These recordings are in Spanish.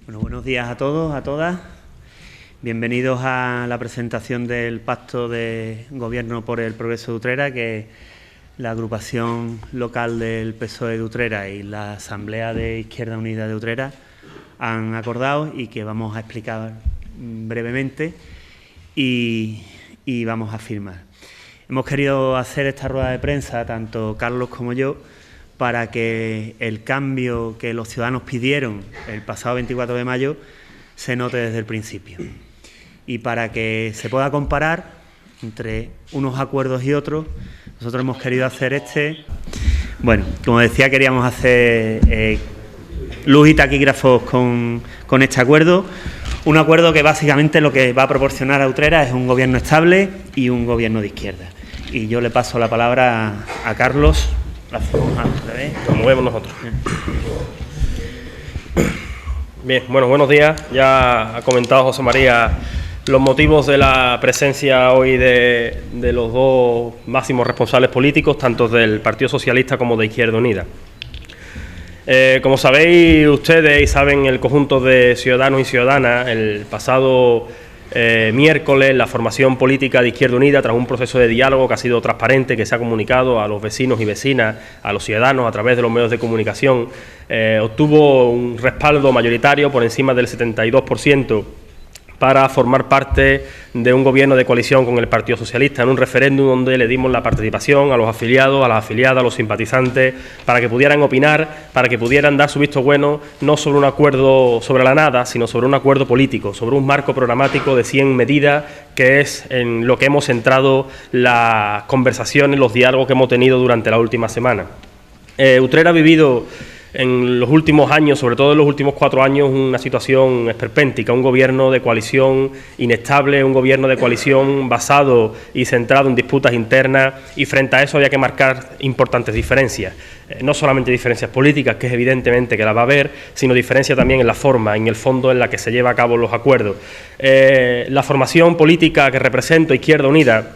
Bueno, buenos días a todos, a todas. Bienvenidos a la presentación del Pacto de Gobierno por el Progreso de Utrera, que la agrupación local del PSOE de Utrera y la Asamblea de Izquierda Unida de Utrera han acordado y que vamos a explicar brevemente y vamos a firmar. Hemos querido hacer esta rueda de prensa, tanto Carlos como yo, para que el cambio que los ciudadanos pidieron el pasado 24 de mayo se note desde el principio y para que se pueda comparar entre unos acuerdos y otros. Nosotros hemos querido hacer bueno, como decía, queríamos hacer luz y taquígrafos con este acuerdo, un acuerdo que básicamente lo que va a proporcionar a Utrera es un gobierno estable y un gobierno de izquierda. Y yo le paso la palabra a Carlos. Nos movemos nosotros. Bien, bueno, buenos días. Ya ha comentado José María los motivos de la presencia hoy de los dos máximos responsables políticos, tanto del Partido Socialista como de Izquierda Unida. Como sabéis ustedes y saben el conjunto de ciudadanos y ciudadanas, el pasado miércoles la formación política de Izquierda Unida, tras un proceso de diálogo que ha sido transparente, que se ha comunicado a los vecinos y vecinas, a los ciudadanos a través de los medios de comunicación, obtuvo un respaldo mayoritario por encima del 72% para formar parte de un gobierno de coalición con el Partido Socialista, en un referéndum donde le dimos la participación a los afiliados, a las afiliadas, a los simpatizantes, para que pudieran opinar, para que pudieran dar su visto bueno, no sobre un acuerdo sobre la nada, sino sobre un acuerdo político, sobre un marco programático de 100 medidas, que es en lo que hemos centrado las conversaciones, los diálogos que hemos tenido durante la última semana. Utrera ha vivido en los últimos años, sobre todo en los últimos 4 años, una situación esperpéntica, un gobierno de coalición inestable, un gobierno de coalición basado y centrado en disputas internas, y frente a eso había que marcar importantes diferencias. No solamente diferencias políticas, que es evidentemente que las va a haber, sino diferencias también en la forma, en el fondo en la que se lleva a cabo los acuerdos. La formación política que represento, Izquierda Unida,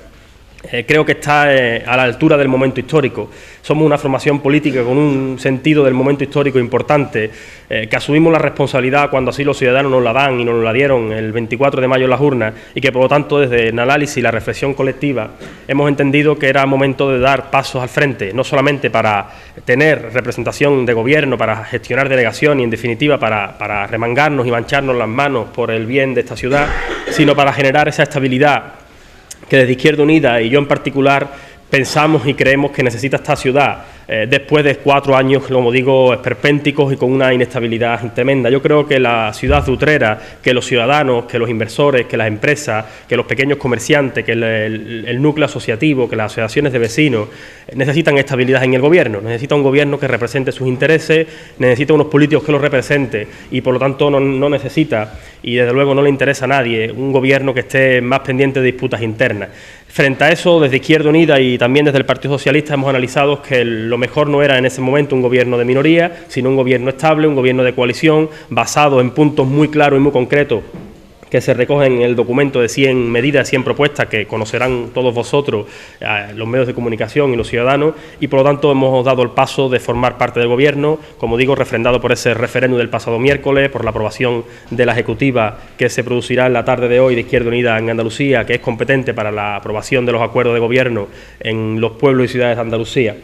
creo que está a la altura del momento histórico. Somos una formación política con un sentido del momento histórico importante, que asumimos la responsabilidad cuando así los ciudadanos nos la dan y nos la dieron el 24 de mayo en las urnas, y que por lo tanto desde el análisis y la reflexión colectiva hemos entendido que era momento de dar pasos al frente, no solamente para tener representación de gobierno, para gestionar delegación y en definitiva para remangarnos y mancharnos las manos por el bien de esta ciudad, sino para generar esa estabilidad que desde Izquierda Unida y yo en particular pensamos y creemos que necesita esta ciudad después de 4 años, como digo, esperpénticos y con una inestabilidad tremenda. Yo creo que la ciudad de Utrera, que los ciudadanos, que los inversores, que las empresas, que los pequeños comerciantes, que el núcleo asociativo, que las asociaciones de vecinos necesitan estabilidad en el gobierno, necesita un gobierno que represente sus intereses, necesita unos políticos que los representen y por lo tanto no necesita, y desde luego no le interesa a nadie, un gobierno que esté más pendiente de disputas internas. Frente a eso, desde Izquierda Unida y también desde el Partido Socialista hemos analizado que lo mejor no era en ese momento un gobierno de minoría, sino un gobierno estable, un gobierno de coalición, basado en puntos muy claros y muy concretos que se recogen en el documento de 100 medidas, 100 propuestas que conocerán todos vosotros, los medios de comunicación y los ciudadanos, y por lo tanto hemos dado el paso de formar parte del gobierno, como digo, refrendado por ese referéndum del pasado miércoles, por la aprobación de la Ejecutiva que se producirá en la tarde de hoy de Izquierda Unida en Andalucía, que es competente para la aprobación de los acuerdos de gobierno en los pueblos y ciudades de Andalucía.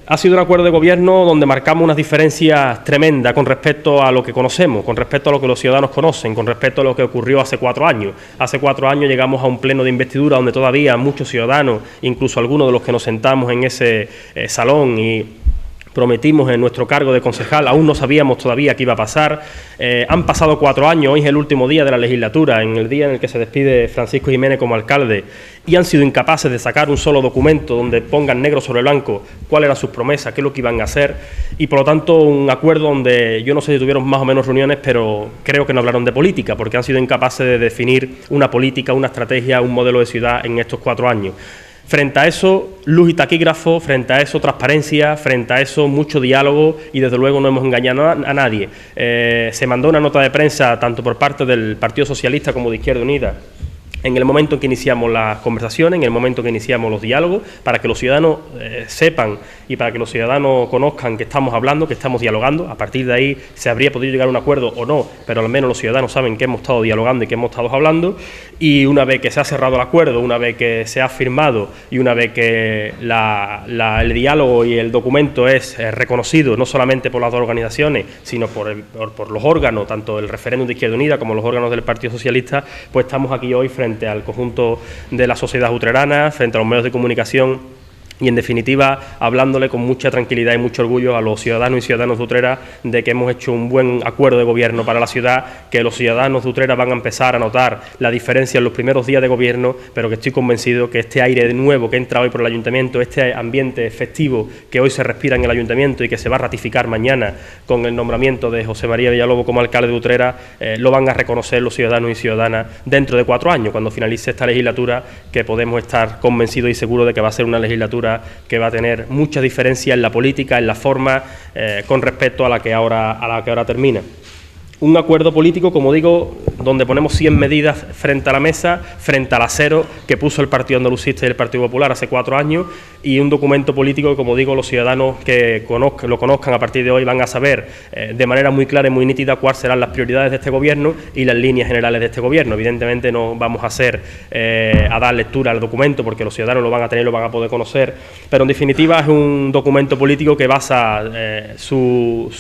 Ha sido un acuerdo de gobierno donde marcamos unas diferencias tremendas con respecto a lo que conocemos, con respecto a lo que los ciudadanos conocen, con respecto a lo que ocurrió hace 4 años. Hace 4 años llegamos a un pleno de investidura donde todavía muchos ciudadanos, incluso algunos de los que nos sentamos en ese salón y prometimos en nuestro cargo de concejal, aún no sabíamos todavía qué iba a pasar. Han pasado 4 años, hoy es el último día de la legislatura, en el día en el que se despide Francisco Jiménez como alcalde, y han sido incapaces de sacar un solo documento donde pongan negro sobre blanco cuáles eran sus promesas, qué es lo que iban a hacer, y por lo tanto un acuerdo donde yo no sé si tuvieron más o menos reuniones, pero creo que no hablaron de política, porque han sido incapaces de definir una política, una estrategia, un modelo de ciudad en estos 4 años. Frente a eso, luz y taquígrafo, frente a eso, transparencia, frente a eso, mucho diálogo y desde luego no hemos engañado a nadie. Se mandó una nota de prensa tanto por parte del Partido Socialista como de Izquierda Unida en el momento en que iniciamos las conversaciones, en el momento en que iniciamos los diálogos, para que los ciudadanos sepan y para que los ciudadanos conozcan que estamos hablando, que estamos dialogando. A partir de ahí se habría podido llegar a un acuerdo o no, pero al menos los ciudadanos saben que hemos estado dialogando y que hemos estado hablando, y una vez que se ha cerrado el acuerdo, una vez que se ha firmado y una vez que el diálogo y el documento es reconocido no solamente por las dos organizaciones, sino por los órganos, tanto el referéndum de Izquierda Unida como los órganos del Partido Socialista, pues estamos aquí hoy frente al conjunto de la sociedad utrerana, frente a los medios de comunicación, y en definitiva hablándole con mucha tranquilidad y mucho orgullo a los ciudadanos y ciudadanas de Utrera de que hemos hecho un buen acuerdo de gobierno para la ciudad, que los ciudadanos de Utrera van a empezar a notar la diferencia en los primeros días de gobierno, pero que estoy convencido que este aire de nuevo que entra hoy por el Ayuntamiento, este ambiente festivo que hoy se respira en el Ayuntamiento y que se va a ratificar mañana con el nombramiento de José María Villalobos como alcalde de Utrera, lo van a reconocer los ciudadanos y ciudadanas dentro de 4 años, cuando finalice esta legislatura, que podemos estar convencidos y seguros de que va a ser una legislatura que va a tener mucha diferencia en la política, en la forma, con respecto a la que ahora termina. Un acuerdo político, como digo, donde ponemos 100 medidas frente a la mesa, frente a las 0 que puso el Partido Andalucista y el Partido Popular hace 4 años, y un documento político que, como digo, los ciudadanos que lo conozcan a partir de hoy van a saber de manera muy clara y muy nítida cuáles serán las prioridades de este Gobierno y las líneas generales de este Gobierno. Evidentemente no vamos a dar lectura al documento porque los ciudadanos lo van a tener y lo van a poder conocer, pero en definitiva es un documento político que basa sus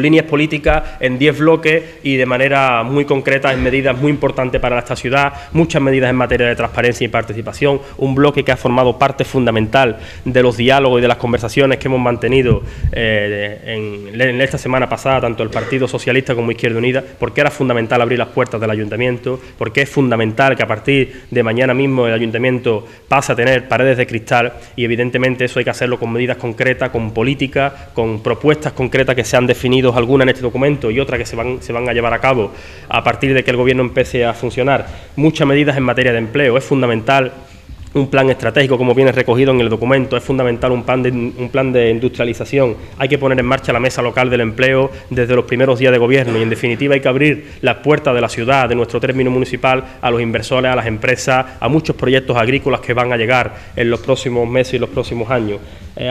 líneas políticas en 10 bloques y de manera muy concreta en medidas muy importantes para esta ciudad, muchas medidas en materia de transparencia y participación, un bloque que ha formado parte fundamental de los diálogos y de las conversaciones que hemos mantenido en esta semana pasada, tanto el Partido Socialista como Izquierda Unida, porque era fundamental abrir las puertas del Ayuntamiento, porque es fundamental que a partir de mañana mismo el Ayuntamiento pase a tener paredes de cristal, y evidentemente eso hay que hacerlo con medidas concretas, con políticas, con propuestas concretas que se han definido, algunas en este documento y otras que se van a llevar a cabo a partir de que el Gobierno empiece a funcionar. Muchas medidas en materia de empleo. Es fundamental un plan estratégico, como viene recogido en el documento, es fundamental un plan de industrialización. Hay que poner en marcha la mesa local del empleo desde los primeros días de gobierno y, en definitiva, hay que abrir las puertas de la ciudad, de nuestro término municipal, a los inversores, a las empresas, a muchos proyectos agrícolas que van a llegar en los próximos meses y los próximos años.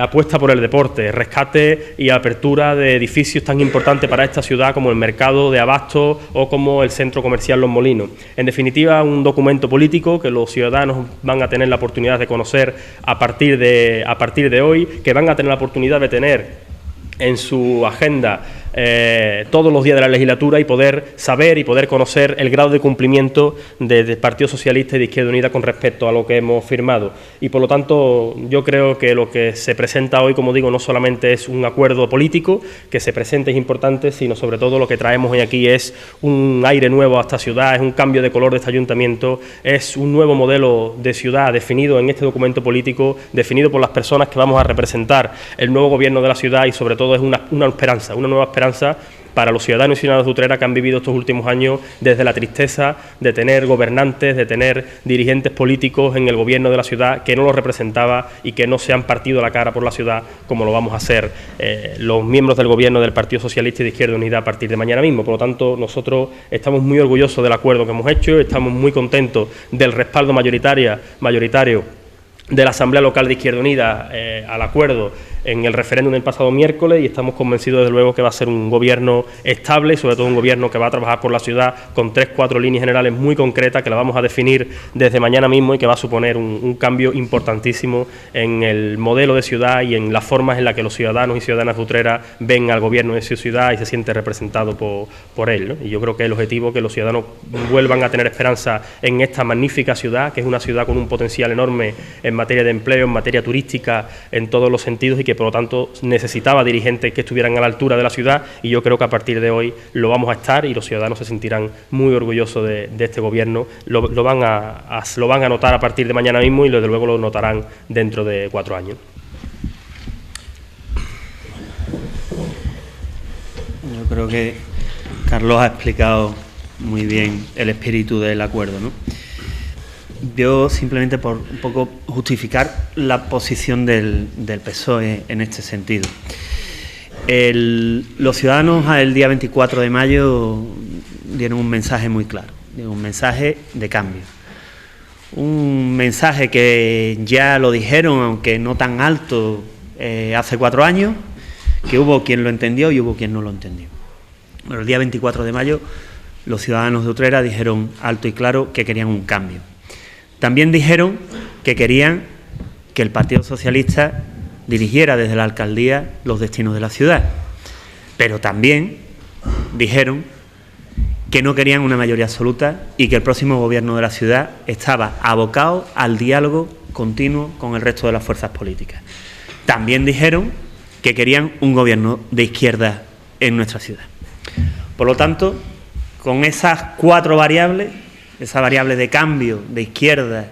Apuesta por el deporte, rescate y apertura de edificios tan importantes para esta ciudad como el mercado de Abasto o como el centro comercial Los Molinos. En definitiva, un documento político que los ciudadanos van a tener la oportunidad de conocer a partir de hoy, que van a tener la oportunidad de tener en su agenda todos los días de la legislatura y poder saber y poder conocer el grado de cumplimiento del Partido Socialista y de Izquierda Unida con respecto a lo que hemos firmado. Y por lo tanto yo creo que lo que se presenta hoy, como digo, no solamente es un acuerdo político que se presenta, es importante, sino sobre todo lo que traemos hoy aquí es un aire nuevo a esta ciudad, es un cambio de color de este ayuntamiento, es un nuevo modelo de ciudad definido en este documento político, definido por las personas que vamos a representar el nuevo gobierno de la ciudad, y sobre todo es una nueva esperanza para los ciudadanos y ciudadanas de Utrera que han vivido estos últimos años desde la tristeza de tener gobernantes, de tener dirigentes políticos en el gobierno de la ciudad que no los representaba y que no se han partido la cara por la ciudad como lo vamos a hacer los miembros del gobierno del Partido Socialista y de Izquierda Unida a partir de mañana mismo. Por lo tanto, nosotros estamos muy orgullosos del acuerdo que hemos hecho, estamos muy contentos del respaldo mayoritario de la Asamblea Local de Izquierda Unida al acuerdo en el referéndum del pasado miércoles, y estamos convencidos desde luego que va a ser un gobierno estable y sobre todo un gobierno que va a trabajar por la ciudad con 3-4 líneas generales muy concretas que la vamos a definir desde mañana mismo y que va a suponer un cambio importantísimo en el modelo de ciudad y en las formas en las que los ciudadanos y ciudadanas de Utrera ven al gobierno de su ciudad y se siente representado por él, ¿no? Y yo creo que el objetivo es que los ciudadanos vuelvan a tener esperanza en esta magnífica ciudad, que es una ciudad con un potencial enorme en materia de empleo, en materia turística, en todos los sentidos, y que por lo tanto necesitaba dirigentes que estuvieran a la altura de la ciudad, y yo creo que a partir de hoy lo vamos a estar y los ciudadanos se sentirán muy orgullosos de este gobierno, lo van a notar a partir de mañana mismo y desde luego lo notarán dentro de 4 años. Yo creo que Carlos ha explicado muy bien el espíritu del acuerdo, ¿no? Yo simplemente por un poco justificar la posición del PSOE en este sentido. Los ciudadanos el día 24 de mayo dieron un mensaje muy claro. un mensaje de cambio. Un mensaje que ya lo dijeron, aunque no tan alto, hace 4 años, que hubo quien lo entendió y hubo quien no lo entendió. Bueno, el día 24 de mayo los ciudadanos de Utrera dijeron alto y claro que querían un cambio. También dijeron que querían que el Partido Socialista dirigiera desde la alcaldía los destinos de la ciudad, pero también dijeron que no querían una mayoría absoluta y que el próximo gobierno de la ciudad estaba abocado al diálogo continuo con el resto de las fuerzas políticas. También dijeron que querían un gobierno de izquierda en nuestra ciudad. Por lo tanto, con esas 4 variables, esa variable de cambio, de izquierda,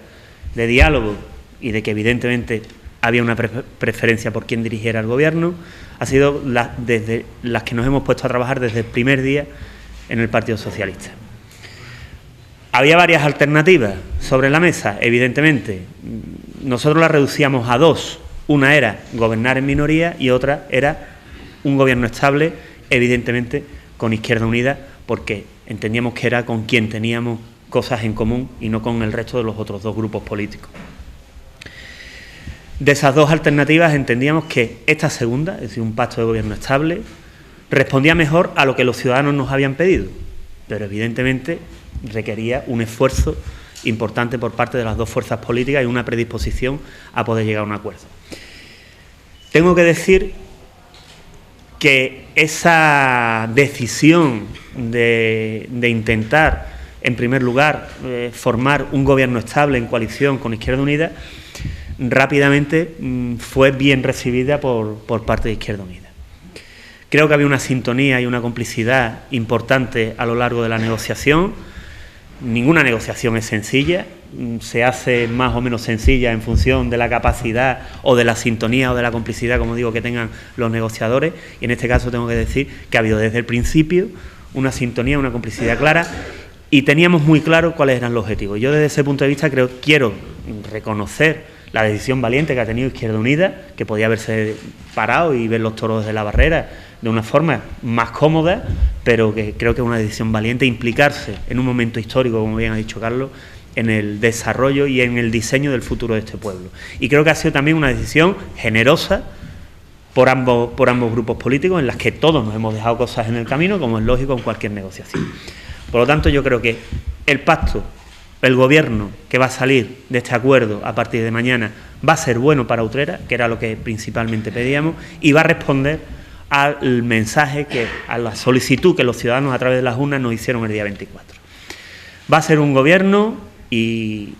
de diálogo y de que evidentemente había una preferencia por quien dirigiera el gobierno, ha sido desde las que nos hemos puesto a trabajar desde el primer día en el Partido Socialista. Había varias alternativas sobre la mesa, evidentemente. Nosotros las reducíamos a 2. Una era gobernar en minoría y otra era un gobierno estable, evidentemente con Izquierda Unida, porque entendíamos que era con quien teníamos cosas en común y no con el resto de los otros 2 grupos políticos. De esas 2 alternativas entendíamos que esta segunda, es decir, un pacto de gobierno estable, respondía mejor a lo que los ciudadanos nos habían pedido, pero evidentemente requería un esfuerzo importante por parte de las 2 fuerzas políticas y una predisposición a poder llegar a un acuerdo. Tengo que decir que esa decisión de intentar, en primer lugar, formar un gobierno estable en coalición con Izquierda Unida, rápidamente fue bien recibida por parte de Izquierda Unida. Creo que había una sintonía y una complicidad importante a lo largo de la negociación. Ninguna negociación es sencilla, se hace más o menos sencilla en función de la capacidad o de la sintonía o de la complicidad, como digo, que tengan los negociadores, y en este caso tengo que decir que ha habido desde el principio una sintonía, una complicidad clara, y teníamos muy claro cuáles eran los objetivos. Yo desde ese punto de vista quiero reconocer la decisión valiente que ha tenido Izquierda Unida, que podía haberse parado y ver los toros desde la barrera de una forma más cómoda, pero que creo que es una decisión valiente implicarse en un momento histórico, como bien ha dicho Carlos, en el desarrollo y en el diseño del futuro de este pueblo. Y creo que ha sido también una decisión generosa por ambos grupos políticos, en las que todos nos hemos dejado cosas en el camino, como es lógico en cualquier negociación. Por lo tanto, yo creo que el pacto, el gobierno que va a salir de este acuerdo a partir de mañana va a ser bueno para Utrera, que era lo que principalmente pedíamos, y va a responder al mensaje, a la solicitud que los ciudadanos a través de las urnas nos hicieron el día 24. Va a ser un gobierno y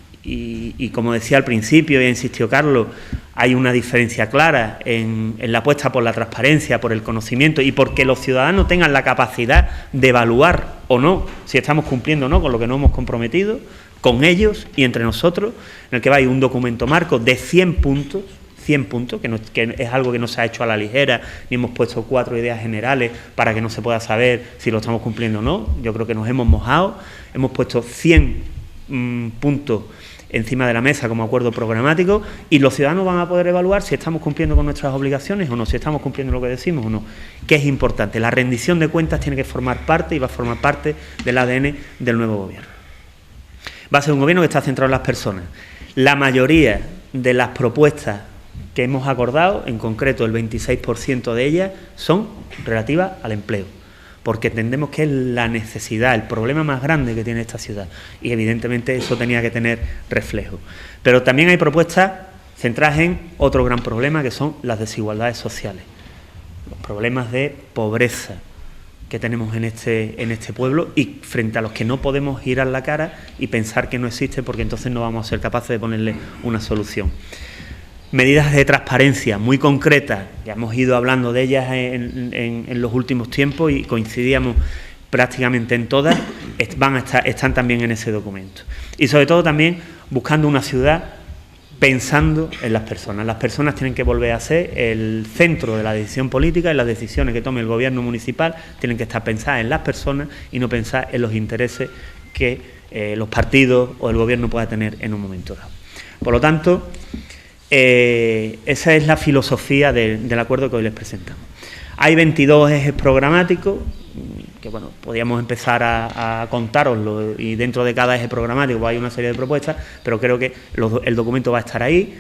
como decía al principio y insistió Carlos, hay una diferencia clara en la apuesta por la transparencia, por el conocimiento y porque los ciudadanos tengan la capacidad de evaluar o no si estamos cumpliendo o no con lo que nos hemos comprometido, con ellos y entre nosotros, en el que va a ir un documento marco de 100 puntos, que es algo que no se ha hecho a la ligera, ni hemos puesto 4 ideas generales para que no se pueda saber si lo estamos cumpliendo o no. Yo creo que nos hemos mojado, hemos puesto 100 puntos encima de la mesa como acuerdo programático y los ciudadanos van a poder evaluar si estamos cumpliendo con nuestras obligaciones o no, si estamos cumpliendo lo que decimos o no, que es importante. La rendición de cuentas tiene que formar parte y va a formar parte del ADN del nuevo gobierno. Va a ser un gobierno que está centrado en las personas. La mayoría de las propuestas que hemos acordado, en concreto el 26% de ellas, son relativas al empleo, porque entendemos que es la necesidad, el problema más grande que tiene esta ciudad, y evidentemente eso tenía que tener reflejo. Pero también hay propuestas centradas en otro gran problema, que son las desigualdades sociales, los problemas de pobreza que tenemos en este pueblo y frente a los que no podemos girar la cara y pensar que no existe, porque entonces no vamos a ser capaces de ponerle una solución. Medidas de transparencia muy concretas, ya hemos ido hablando de ellas en los últimos tiempos y coincidíamos prácticamente en todas, están también en ese documento. Y sobre todo también buscando una ciudad pensando en las personas. Las personas tienen que volver a ser el centro de la decisión política y las decisiones que tome el gobierno municipal tienen que estar pensadas en las personas y no pensar en los intereses que los partidos o el gobierno pueda tener en un momento dado. Por lo tanto, esa es la filosofía del acuerdo que hoy les presentamos. Hay 22 ejes programáticos, que bueno, podríamos empezar a contároslo, y dentro de cada eje programático hay una serie de propuestas, pero creo que el documento va a estar ahí,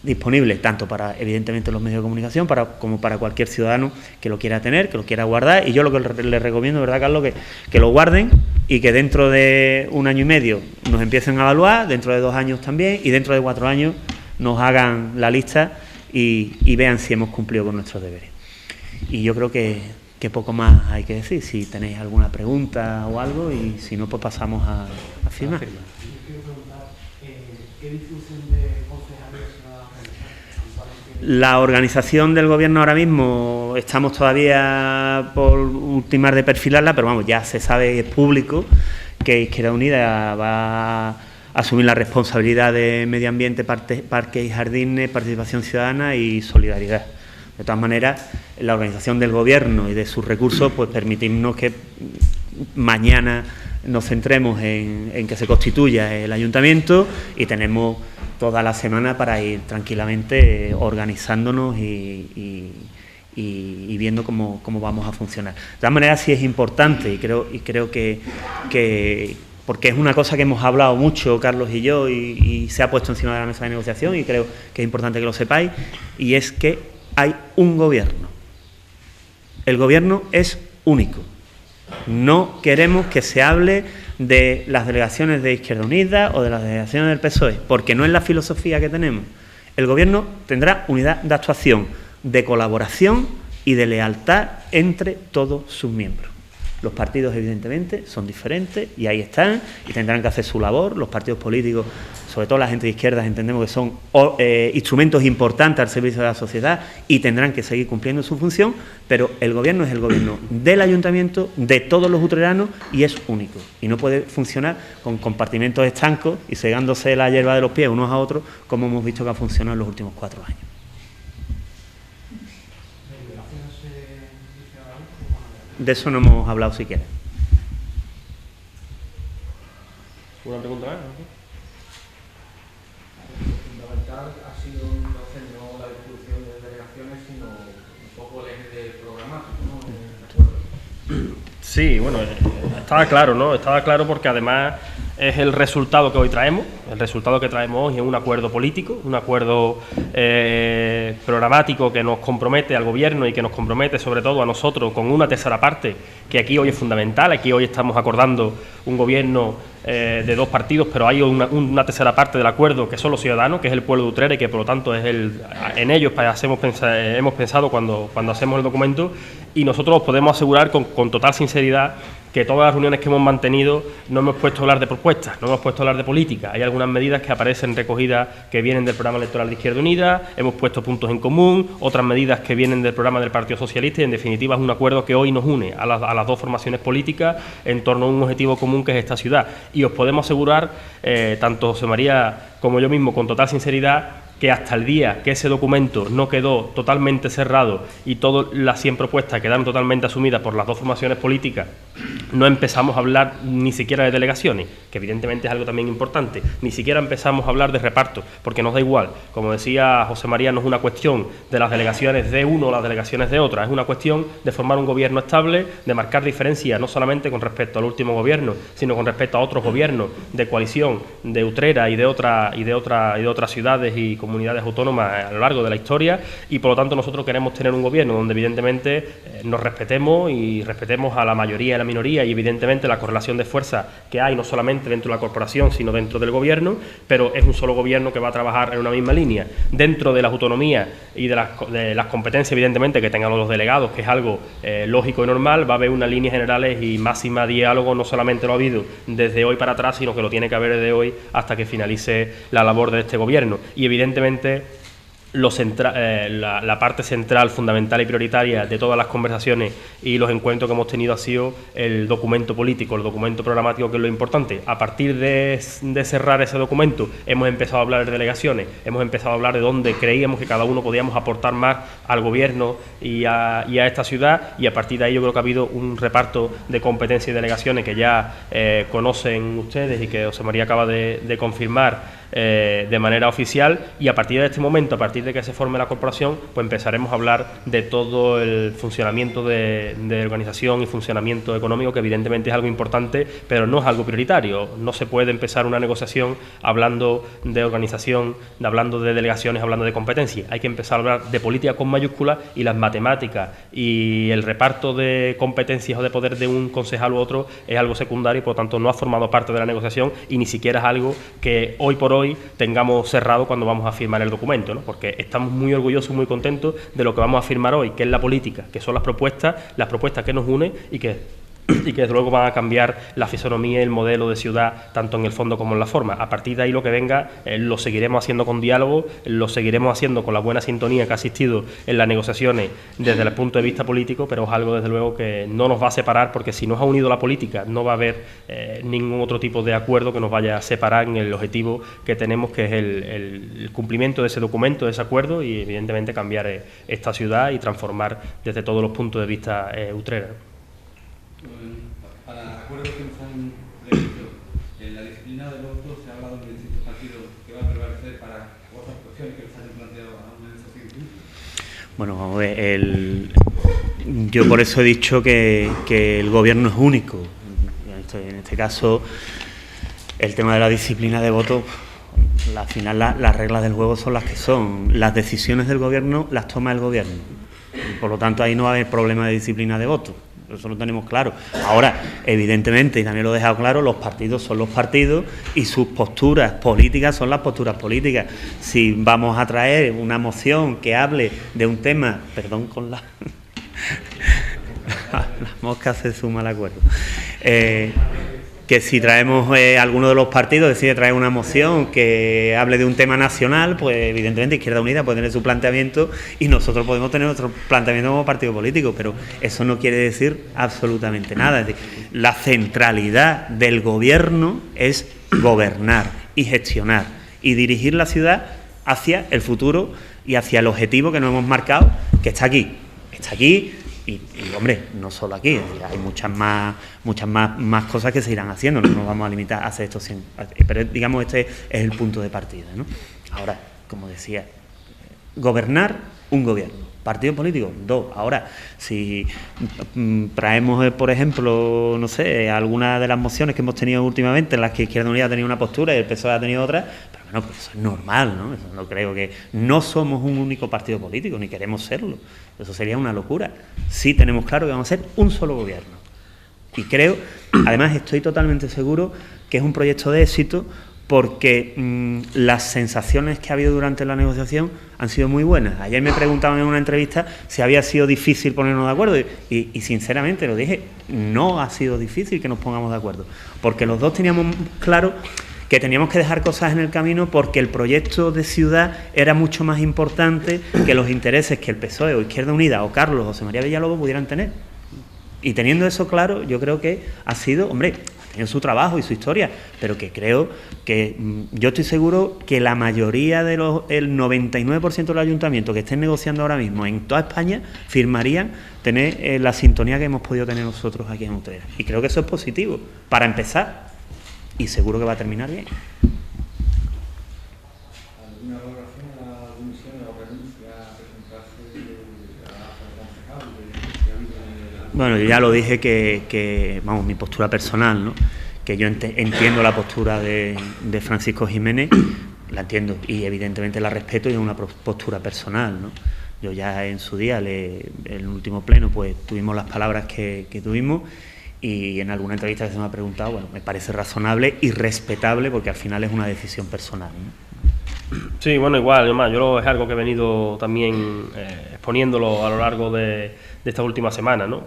disponible tanto para, evidentemente, los medios de comunicación como para cualquier ciudadano que lo quiera tener, que lo quiera guardar. Y yo lo que les recomiendo, ¿verdad, Carlos?, que lo guarden y que dentro de 1 año y medio nos empiecen a evaluar, dentro de 2 años también, y dentro de 4 años nos hagan la lista y vean si hemos cumplido con nuestros deberes. Y yo creo que poco más hay que decir. Si tenéis alguna pregunta o algo, y si no, pues pasamos a firmar. Yo quiero preguntar, ¿qué difusión de concejales se va a realizar? La organización del Gobierno ahora mismo estamos todavía por ultimar de perfilarla, pero vamos, ya se sabe, es público, que Izquierda Unida va a asumir la responsabilidad de medio ambiente, parques y jardines, participación ciudadana y solidaridad. De todas maneras, la organización del Gobierno y de sus recursos, pues permitirnos que mañana nos centremos en que se constituya el ayuntamiento, y tenemos toda la semana para ir tranquilamente organizándonos y viendo cómo vamos a funcionar. De todas maneras, sí es importante, y creo que porque es una cosa que hemos hablado mucho, Carlos y yo, y se ha puesto encima de la mesa de negociación, y creo que es importante que lo sepáis, y es que hay un Gobierno. El Gobierno es único. No queremos que se hable de las delegaciones de Izquierda Unida o de las delegaciones del PSOE, porque no es la filosofía que tenemos. El Gobierno tendrá unidad de actuación, de colaboración y de lealtad entre todos sus miembros. Los partidos, evidentemente, son diferentes y ahí están, y tendrán que hacer su labor. Los partidos políticos, sobre todo la gente de izquierdas, entendemos que son instrumentos importantes al servicio de la sociedad y tendrán que seguir cumpliendo su función, pero el Gobierno es el Gobierno del Ayuntamiento, de todos los utreranos, y es único. Y no puede funcionar con compartimentos estancos y segándose la hierba de los pies unos a otros, como hemos visto que ha funcionado en los últimos 4 años. De eso no hemos hablado siquiera. ¿Una pregunta más? Lo fundamental ha sido entonces no la distribución de delegaciones, sino un poco el eje de programático, ¿no? Sí, bueno, estaba claro, ¿no? Estaba claro porque además es el resultado que hoy traemos. El resultado que traemos hoy es un acuerdo político, un acuerdo programático que nos compromete al Gobierno y que nos compromete sobre todo a nosotros con una tercera parte, que aquí hoy es fundamental. Aquí hoy estamos acordando un Gobierno de 2 partidos, pero hay una tercera parte del acuerdo que son los ciudadanos, que es el pueblo de Utrera, y que por lo tanto es en ellos hemos pensado cuando hacemos el documento, y nosotros podemos asegurar con total sinceridad que todas las reuniones que hemos mantenido no hemos puesto a hablar de propuestas, no hemos puesto a hablar de política. Hay algunas medidas que aparecen recogidas que vienen del programa electoral de Izquierda Unida, hemos puesto puntos en común, otras medidas que vienen del programa del Partido Socialista, y en definitiva es un acuerdo que hoy nos une a las 2 formaciones políticas en torno a un objetivo común, que es esta ciudad. Y os podemos asegurar, tanto José María como yo mismo, con total sinceridad, que hasta el día que ese documento no quedó totalmente cerrado y todas las 100 propuestas quedaron totalmente asumidas por las 2 formaciones políticas, no empezamos a hablar ni siquiera de delegaciones, que evidentemente es algo también importante, ni siquiera empezamos a hablar de reparto, porque nos da igual. Como decía José María, no es una cuestión de las delegaciones de uno o las delegaciones de otra, es una cuestión de formar un Gobierno estable, de marcar diferencias no solamente con respecto al último Gobierno, sino con respecto a otros gobiernos de coalición de Utrera y de otras ciudades y comunidades autónomas a lo largo de la historia, y por lo tanto nosotros queremos tener un Gobierno donde evidentemente nos respetemos y respetemos a la mayoría y a la minoría, y evidentemente la correlación de fuerza que hay no solamente dentro de la corporación sino dentro del Gobierno, pero es un solo Gobierno que va a trabajar en una misma línea, dentro de las autonomías y de las competencias evidentemente que tengan los delegados, que es algo lógico y normal. Va a haber unas líneas generales y máxima diálogo, no solamente lo ha habido desde hoy para atrás, sino que lo tiene que haber desde hoy hasta que finalice la labor de este Gobierno. Y evidentemente la parte central, fundamental y prioritaria de todas las conversaciones y los encuentros que hemos tenido ha sido el documento político, el documento programático, que es lo importante. A partir de cerrar ese documento hemos empezado a hablar de delegaciones, hemos empezado a hablar de dónde creíamos que cada uno podíamos aportar más al Gobierno y a esta ciudad, y a partir de ahí yo creo que ha habido un reparto de competencias y delegaciones que ya conocen ustedes y que José María acaba de confirmar de manera oficial, y a partir de este momento, a partir de que se forme la corporación, pues empezaremos a hablar de todo el funcionamiento de organización y funcionamiento económico, que evidentemente es algo importante, pero no es algo prioritario. No se puede empezar una negociación hablando de organización, hablando de delegaciones, hablando de competencia. Hay que empezar a hablar de política con mayúsculas, y las matemáticas y el reparto de competencias o de poder de un concejal u otro es algo secundario, y por lo tanto no ha formado parte de la negociación, y ni siquiera es algo que hoy por hoy tengamos cerrado cuando vamos a firmar el documento, ¿no? Porque estamos muy orgullosos y muy contentos de lo que vamos a firmar hoy, que es la política, que son las propuestas que nos unen y que desde luego van a cambiar la fisonomía y el modelo de ciudad, tanto en el fondo como en la forma. A partir de ahí lo que venga lo seguiremos haciendo con diálogo, lo seguiremos haciendo con la buena sintonía que ha existido en las negociaciones desde el punto de vista político, pero es algo desde luego que no nos va a separar, porque si nos ha unido la política no va a haber ningún otro tipo de acuerdo que nos vaya a separar en el objetivo que tenemos, que es el cumplimiento de ese documento, de ese acuerdo, y evidentemente cambiar esta ciudad y transformar desde todos los puntos de vista Utrera. Para acuerdos que nos han previsto, en la disciplina de voto se ha hablado de distintos partidos que va a prevalecer para otras cuestiones que se hayan planteado a una negociación. Bueno, vamos a ver, yo por eso he dicho que el gobierno es único. En este caso, el tema de la disciplina de voto, al final las reglas del juego son las que son. Las decisiones del gobierno las toma el gobierno. Por lo tanto, ahí no va a haber problema de disciplina de voto. Eso lo tenemos claro. Ahora, evidentemente, y también lo he dejado claro, los partidos son los partidos y sus posturas políticas son las posturas políticas. Si vamos a traer una moción que hable de un tema, perdón con las moscas se suma al acuerdo, que si traemos alguno de los partidos decide traer una moción que hable de un tema nacional, pues evidentemente Izquierda Unida puede tener su planteamiento y nosotros podemos tener nuestro planteamiento como partido político, pero eso no quiere decir absolutamente nada. Es decir, la centralidad del gobierno es gobernar y gestionar y dirigir la ciudad hacia el futuro y hacia el objetivo que nos hemos marcado, que está aquí. Está aquí. Y hombre, no solo aquí, es decir, hay muchas más cosas que se irán haciendo, no nos vamos a limitar a hacer esto, pero digamos este es el punto de partida, ¿no? Ahora, como decía, gobernar un gobierno, partido político, dos. Ahora, si traemos, por ejemplo, no sé, alguna de las mociones que hemos tenido últimamente en las que Izquierda Unida ha tenido una postura y el PSOE ha tenido otra, pero bueno, pues eso es normal, ¿no? Eso no creo que... No somos un único partido político, ni queremos serlo. Eso sería una locura. Sí tenemos claro que vamos a ser un solo gobierno. Y creo, además estoy totalmente seguro que es un proyecto de éxito, porque las sensaciones que ha habido durante la negociación han sido muy buenas. Ayer me preguntaban en una entrevista si había sido difícil ponernos de acuerdo y sinceramente lo dije, no ha sido difícil que nos pongamos de acuerdo, porque los dos teníamos claro que teníamos que dejar cosas en el camino, porque el proyecto de ciudad era mucho más importante que los intereses que el PSOE o Izquierda Unida o Carlos o José María Villalobos pudieran tener. Y teniendo eso claro, yo creo que ha sido, hombre, ha tenido su trabajo y su historia, pero que creo que yo estoy seguro que la mayoría de el 99% de los ayuntamientos que estén negociando ahora mismo en toda España firmarían tener la sintonía que hemos podido tener nosotros aquí en Utrera. Y creo que eso es positivo, para empezar, y seguro que va a terminar bien. ¿Alguna valoración a la comisión o renuncia a presentarse a concejal? Bueno, yo ya lo dije que vamos, mi postura personal, ¿no? Que yo entiendo la postura de Francisco Jiménez, la entiendo y evidentemente la respeto, y es una postura personal, ¿no? Yo ya en su día, en el último pleno, pues tuvimos las palabras que tuvimos, y en alguna entrevista que se me ha preguntado, bueno, me parece razonable y respetable, porque al final es una decisión personal, ¿no? Sí, bueno, igual, además, yo es algo que he venido también exponiéndolo a lo largo de estas últimas semanas, ¿no?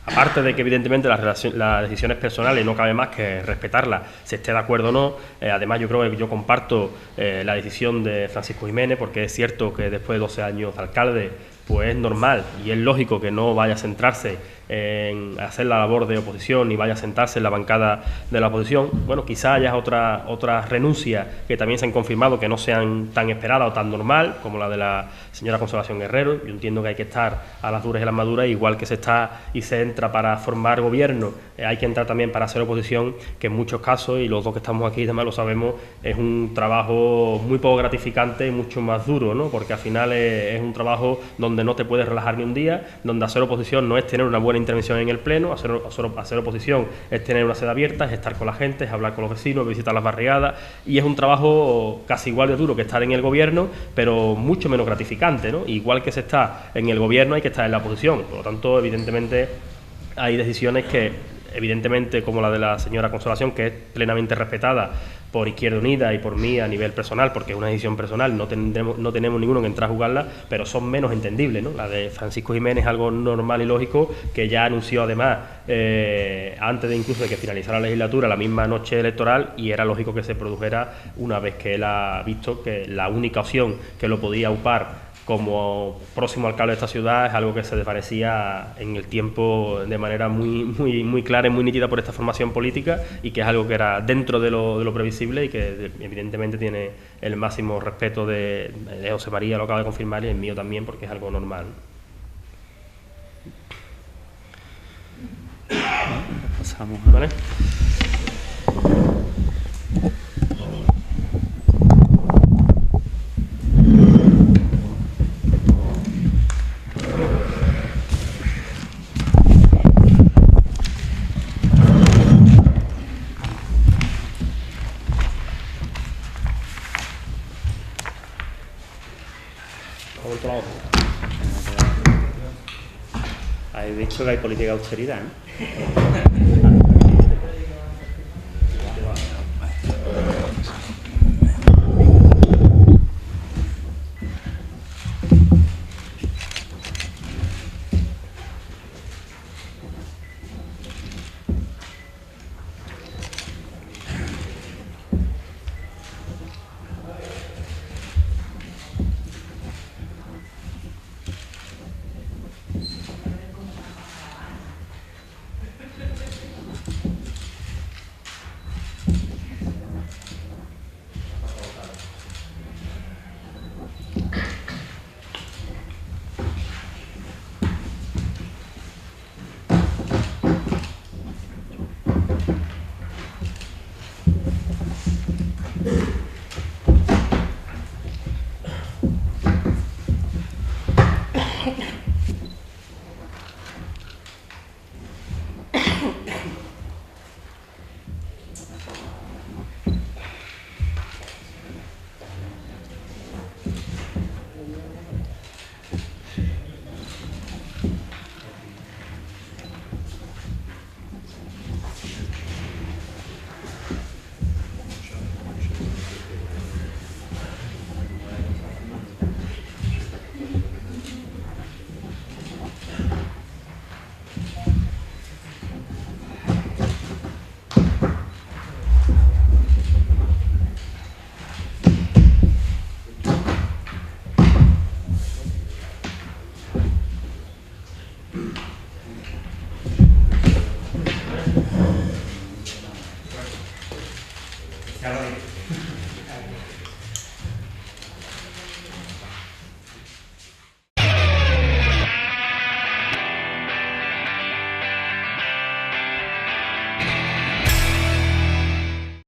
Aparte de que evidentemente las decisiones personales no cabe más que respetarlas, se esté de acuerdo o no. Además, yo creo que yo comparto la decisión de Francisco Jiménez, porque es cierto que después de 12 años de alcalde, pues es normal y es lógico que no vaya a centrarse en hacer la labor de oposición ni vaya a sentarse en la bancada de la oposición. Bueno, quizá haya otras renuncias que también se han confirmado que no sean tan esperadas o tan normal, como la de la señora Consolación Guerrero. Yo entiendo que hay que estar a las duras y a las maduras, igual que se está y se entra para formar gobierno, hay que entrar también para hacer oposición, que en muchos casos, y los dos que estamos aquí además lo sabemos, es un trabajo muy poco gratificante y mucho más duro, ¿no? Porque al final es un trabajo donde no te puedes relajar ni un día, donde hacer oposición no es tener una buena intervención en el pleno, hacer oposición es tener una sede abierta, es estar con la gente, es hablar con los vecinos, visitar las barriadas, y es un trabajo casi igual de duro que estar en el gobierno, pero mucho menos gratificante, ¿no? Igual que se está en el gobierno, hay que estar en la oposición. Por lo tanto, evidentemente, hay decisiones que, evidentemente, como la de la señora Consolación, que es plenamente respetada por Izquierda Unida y por mí a nivel personal, porque es una decisión personal, no tenemos ninguno que entrar a jugarla, pero son menos entendibles, ¿no? La de Francisco Jiménez es algo normal y lógico, que ya anunció además antes de incluso de que finalizara la legislatura, la misma noche electoral, y era lógico que se produjera una vez que él ha visto que la única opción que lo podía upar como próximo alcalde de esta ciudad es algo que se desvanecía en el tiempo de manera muy clara y muy nítida por esta formación política, y que es algo que era dentro de lo previsible y que evidentemente tiene el máximo respeto de José María, lo acaba de confirmar, y el mío también, porque es algo normal. Pasamos a... ¿Vale? Habéis visto que hay política de austeridad, ¿no?